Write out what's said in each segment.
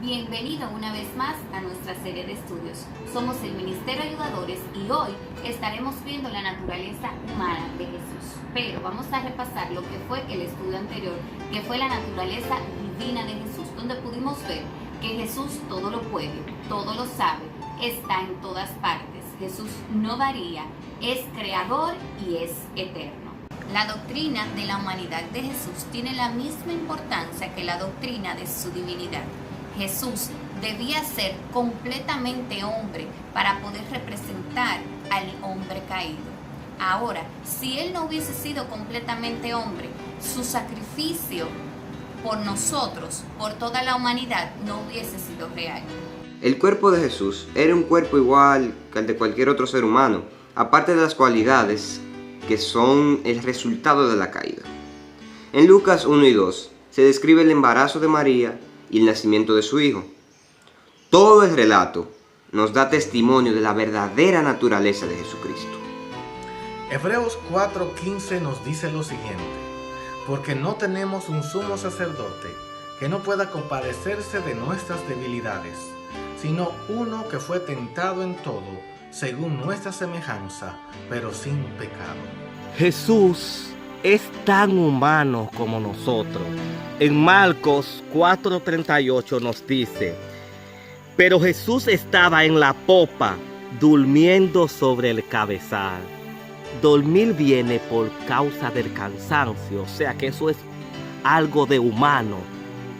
Bienvenido una vez más a nuestra serie de estudios. Somos el Ministerio Ayudadores y hoy estaremos viendo la naturaleza humana de Jesús. Pero vamos a repasar lo que fue el estudio anterior, que fue la naturaleza divina de Jesús, donde pudimos ver que Jesús todo lo puede, todo lo sabe, está en todas partes. Jesús no varía, es creador y es eterno. La doctrina de la humanidad de Jesús tiene la misma importancia que la doctrina de su divinidad. Jesús debía ser completamente hombre para poder representar al hombre caído. Ahora, si Él no hubiese sido completamente hombre, su sacrificio por nosotros, por toda la humanidad, no hubiese sido real. El cuerpo de Jesús era un cuerpo igual que el de cualquier otro ser humano, aparte de las cualidades que son el resultado de la caída. En Lucas 1 y 2 se describe el embarazo de María y el nacimiento de su hijo. Todo el relato nos da testimonio de la verdadera naturaleza de Jesucristo. Hebreos 4:15 nos dice lo siguiente: porque no tenemos un sumo sacerdote que no pueda compadecerse de nuestras debilidades, sino uno que fue tentado en todo, según nuestra semejanza, pero sin pecado. Jesús es tan humano como nosotros. En Marcos 4:38 nos dice: pero Jesús estaba en la popa, durmiendo sobre el cabezal. Dormir viene por causa del cansancio, o sea que eso es algo de humano.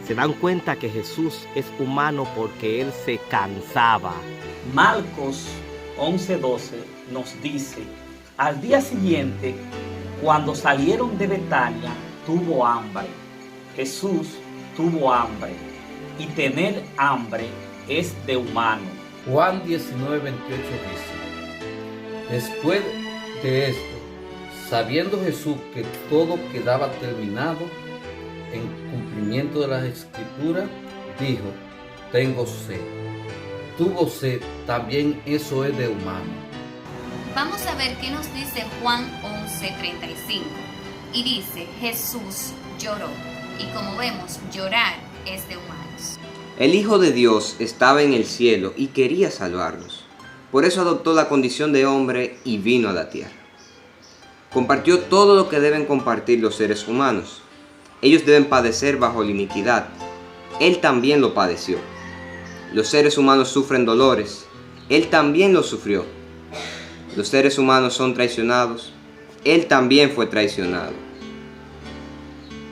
Se dan cuenta que Jesús es humano porque Él se cansaba. Marcos 11:12 nos dice: al día siguiente, cuando salieron de Betania, tuvo hambre. Jesús tuvo hambre, y tener hambre es de humano. Juan 19:28 dice: después de esto, sabiendo Jesús que todo quedaba terminado, en cumplimiento de las Escrituras, dijo: tengo sed. Tuvo sed, también eso es de humano. Vamos a ver qué nos dice Juan 11:35. Y dice: Jesús lloró. Y como vemos, llorar es de humanos. El Hijo de Dios estaba en el cielo y quería salvarnos. Por eso adoptó la condición de hombre y vino a la tierra. Compartió todo lo que deben compartir los seres humanos. Ellos deben padecer bajo la iniquidad. Él también lo padeció. Los seres humanos sufren dolores. Él también los sufrió. Los seres humanos son traicionados. Él también fue traicionado.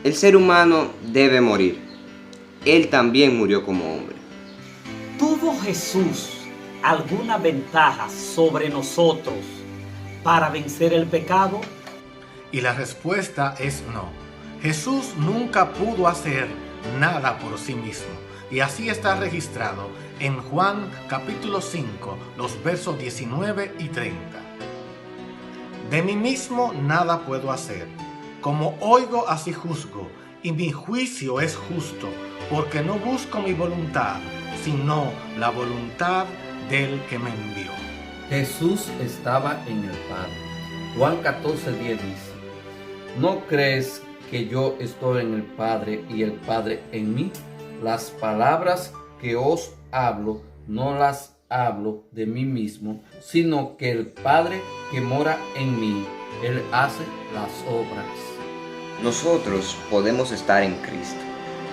El ser humano debe morir. Él también murió como hombre. ¿Tuvo Jesús alguna ventaja sobre nosotros para vencer el pecado? Y la respuesta es no. Jesús nunca pudo hacer nada por sí mismo. Y así está registrado en Juan capítulo 5, los versos 19 y 30. De mí mismo nada puedo hacer. Como oigo, así juzgo, y mi juicio es justo, porque no busco mi voluntad, sino la voluntad del que me envió. Jesús estaba en el Padre. Juan 14:10 dice: ¿no crees que yo estoy en el Padre y el Padre en mí? Las palabras que os hablo, no las hablo de mí mismo, sino que el Padre que mora en mí, Él hace las obras. Nosotros podemos estar en Cristo,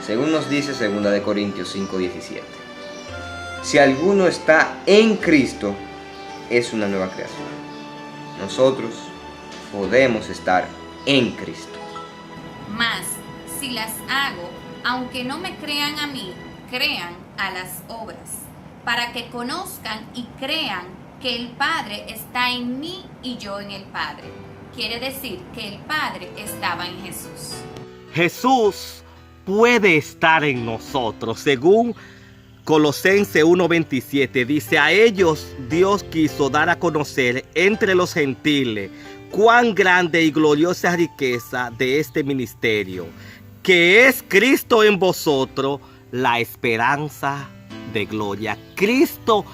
según nos dice 2 Corintios 5:17. Si alguno está en Cristo, es una nueva creación. Nosotros podemos estar en Cristo. Mas, si las hago, aunque no me crean a mí, crean a las obras, para que conozcan y crean que el Padre está en mí y yo en el Padre. Quiere decir que el Padre estaba en Jesús. Jesús puede estar en nosotros, según Colosenses 1:27 dice: a ellos Dios quiso dar a conocer entre los gentiles cuán grande y gloriosa riqueza de este ministerio, que es Cristo en vosotros, la esperanza de gloria. Cristo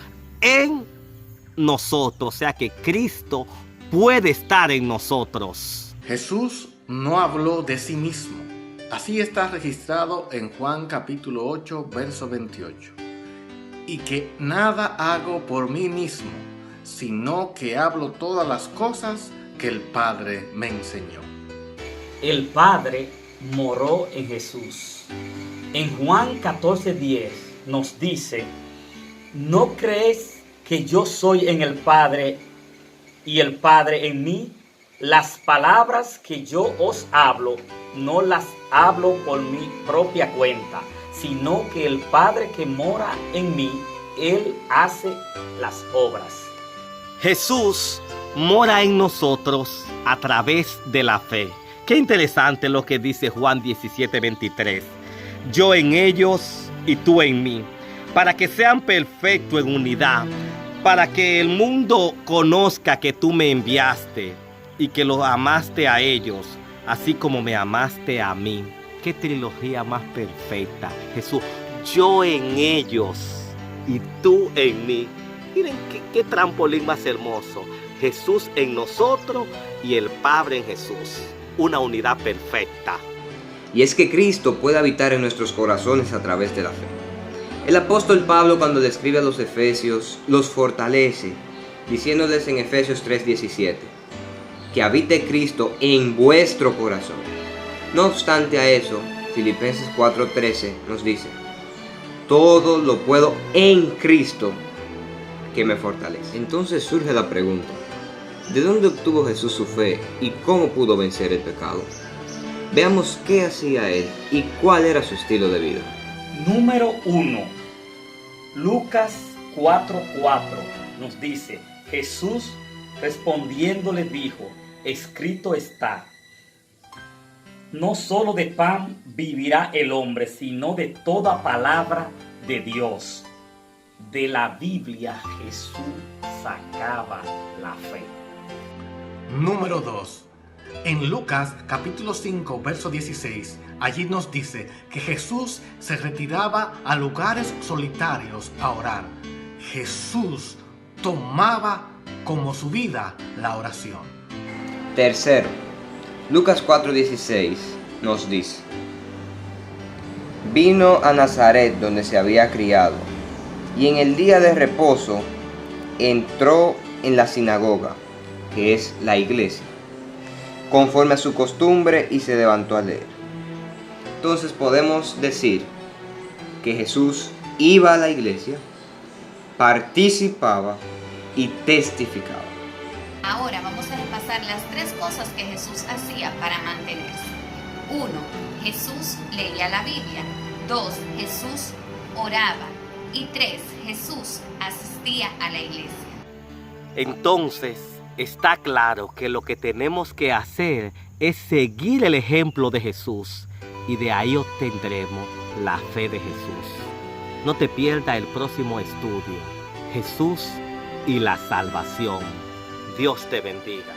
en nosotros, o sea que Cristo puede estar en nosotros. Jesús no habló de sí mismo, Así está registrado en Juan capítulo 8, verso 28. Y que nada hago por mí mismo, sino que hablo todas las cosas que el Padre me enseñó. El Padre moró en Jesús. En Juan 14:10 nos dice: ¿no crees que yo soy en el Padre y el Padre en mí? Las palabras que yo os hablo, no las hablo por mi propia cuenta, sino que el Padre que mora en mí, Él hace las obras. Jesús mora en nosotros a través de la fe. Qué interesante lo que dice Juan 17:23. Yo en ellos y tú en mí, para que sean perfectos en unidad, para que el mundo conozca que tú me enviaste y que los amaste a ellos, así como me amaste a mí. Qué trilogía más perfecta. Jesús, yo en ellos y tú en mí. Miren qué trampolín más hermoso. Jesús en nosotros y el Padre en Jesús. Una unidad perfecta. Y es que Cristo puede habitar en nuestros corazones a través de la fe. El apóstol Pablo, cuando le escribe a los efesios, los fortalece, diciéndoles en Efesios 3:17, que habite Cristo en vuestro corazón. No obstante a eso, Filipenses 4:13 nos dice: todo lo puedo en Cristo que me fortalece. Entonces surge la pregunta: ¿de dónde obtuvo Jesús su fe y cómo pudo vencer el pecado? Veamos qué hacía él y cuál era su estilo de vida. Número 1. Lucas 4:4 nos dice: Jesús respondiendo le dijo: escrito está, no solo de pan vivirá el hombre, sino de toda palabra de Dios. De la Biblia Jesús sacaba la fe. Número 2. En Lucas capítulo 5, verso 16, allí nos dice que Jesús se retiraba a lugares solitarios a orar. Jesús tomaba como su vida la oración. Tercero, Lucas 4:16 nos dice: vino a Nazaret donde se había criado, y en el día de reposo entró en la sinagoga, que es la iglesia, conforme a su costumbre, y se levantó a leer. Entonces podemos decir que Jesús iba a la iglesia, participaba y testificaba. Ahora vamos a repasar las 3 cosas que Jesús hacía para mantenerse. 1. Jesús leía la Biblia. 2. Jesús oraba. Y 3. Jesús asistía a la iglesia. Entonces, está claro que lo que tenemos que hacer es seguir el ejemplo de Jesús, y de ahí obtendremos la fe de Jesús. No te pierdas el próximo estudio: Jesús y la salvación. Dios te bendiga.